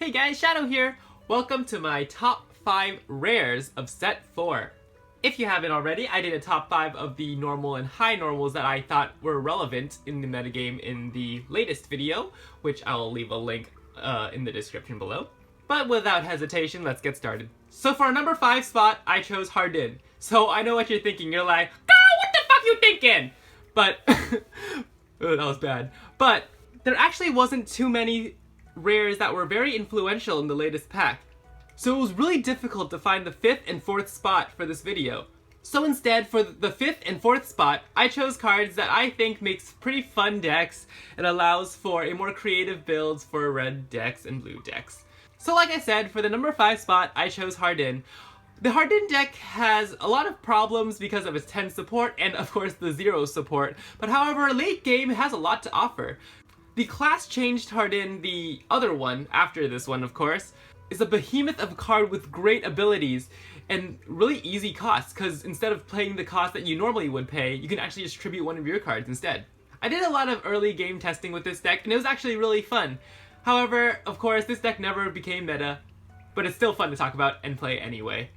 Hey guys, Shadow here! Welcome to my top 5 rares of set 4. If you haven't already, I did a top 5 of the normal and high normals that I thought were relevant in the metagame in the latest video, which I'll leave a link in the description below. But without hesitation, let's get started. So for our number 5 spot, I chose Hardin. So I know what you're thinking, you're like, "Girl, what the fuck you thinking?" But, oh, that was bad. But there actually wasn't too many rares that were very influential in the latest pack. So it was really difficult to find the 5th and 4th spot for this video. So instead, for the 5th and 4th spot, I chose cards that I think makes pretty fun decks and allows for a more creative builds for red decks and blue decks. So like I said, for the number 5 spot, I chose Hardin. The Hardin deck has a lot of problems because of its 10 support and of course the 0 support, but however, late game it has a lot to offer. The class changed Hardin, the other one, after this one of course, is a behemoth of a card with great abilities and really easy costs, because instead of paying the cost that you normally would pay, you can actually just tribute one of your cards instead. I did a lot of early game testing with this deck and it was actually really fun. However, of course, this deck never became meta, but it's still fun to talk about and play anyway.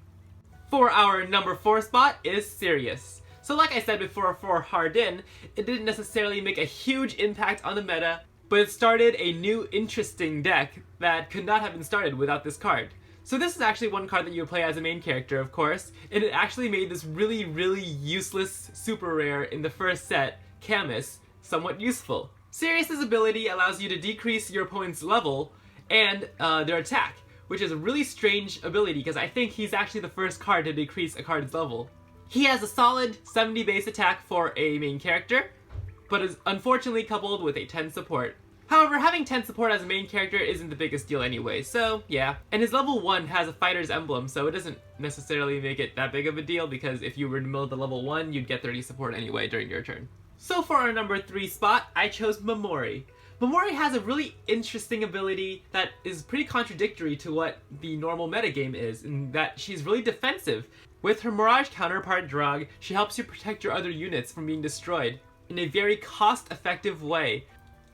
For our number 4 spot is Sirius. So like I said before for Hardin, it didn't necessarily make a huge impact on the meta, but it started a new interesting deck that could not have been started without this card. So this is actually one card that you would play as a main character, of course, and it actually made this really useless super rare in the first set, Camus, somewhat useful. Sirius's ability allows you to decrease your opponent's level and their attack, which is a really strange ability because I think he's actually the first card to decrease a card's level. He has a solid 70 base attack for a main character, but is unfortunately coupled with a 10 support. However, having 10 support as a main character isn't the biggest deal anyway, so yeah. And his level 1 has a fighter's emblem, so it doesn't necessarily make it that big of a deal because if you were to mill the level 1, you'd get 30 support anyway during your turn. So for our number 3 spot, I chose Mori. Mori has a really interesting ability that is pretty contradictory to what the normal metagame is, in that she's really defensive. With her Mirage counterpart Drog, she helps you protect your other units from being destroyed in a very cost-effective way.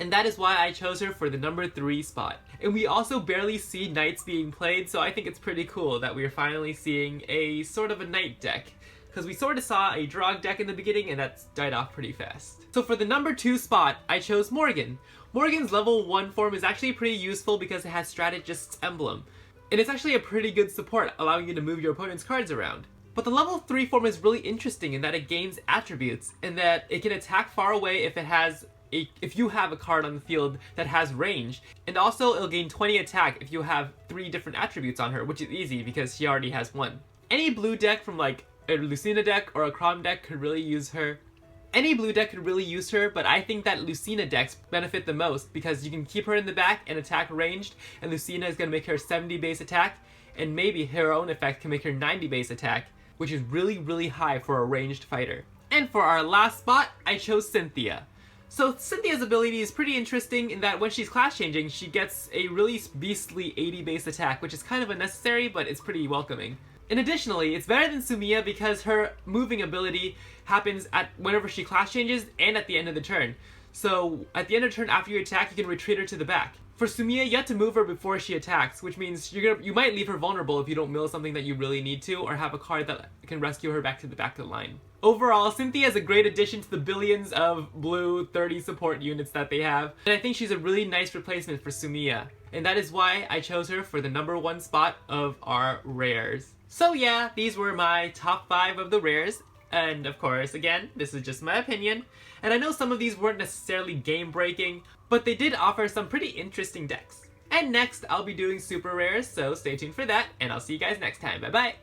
And that is why I chose her for the number 3 spot. And we also barely see knights being played, so I think it's pretty cool that we're finally seeing a sort of a knight deck. Because we sort of saw a Drog deck in the beginning and that's died off pretty fast. So for the number 2 spot, I chose Morgan. Morgan's level 1 form is actually pretty useful because it has Strategist's emblem. And it's actually a pretty good support, allowing you to move your opponent's cards around. But the level 3 form is really interesting in that it gains attributes, and that it can attack far away if you have a card on the field that has range, and also it'll gain 20 attack if you have 3 different attributes on her, which is easy because she already has 1. Any blue deck from like a Lucina deck or a Crom deck could really use her. Any blue deck could really use her, but I think that Lucina decks benefit the most because you can keep her in the back and attack ranged, and Lucina is going to make her 70 base attack, and maybe her own effect can make her 90 base attack, which is really high for a ranged fighter. And for our last spot, I chose Cynthia. So Cynthia's ability is pretty interesting in that when she's class changing, she gets a really beastly 80 base attack, which is kind of unnecessary, but it's pretty welcoming. And additionally, it's better than Sumiya because her moving ability happens at whenever she class changes and at the end of the turn. So at the end of the turn after you attack, you can retreat her to the back. For Sumiya, you have to move her before she attacks, which means you might leave her vulnerable if you don't mill something that you really need to, or have a card that can rescue her back to the back of the line. Overall, Cynthia is a great addition to the billions of blue 30 support units that they have, and I think she's a really nice replacement for Sumiya. And that is why I chose her for the number 1 spot of our rares. So yeah, these were my top 5 of the rares. And of course, again, this is just my opinion, and I know some of these weren't necessarily game-breaking, but they did offer some pretty interesting decks. And next, I'll be doing super rares, so stay tuned for that, and I'll see you guys next time. Bye-bye!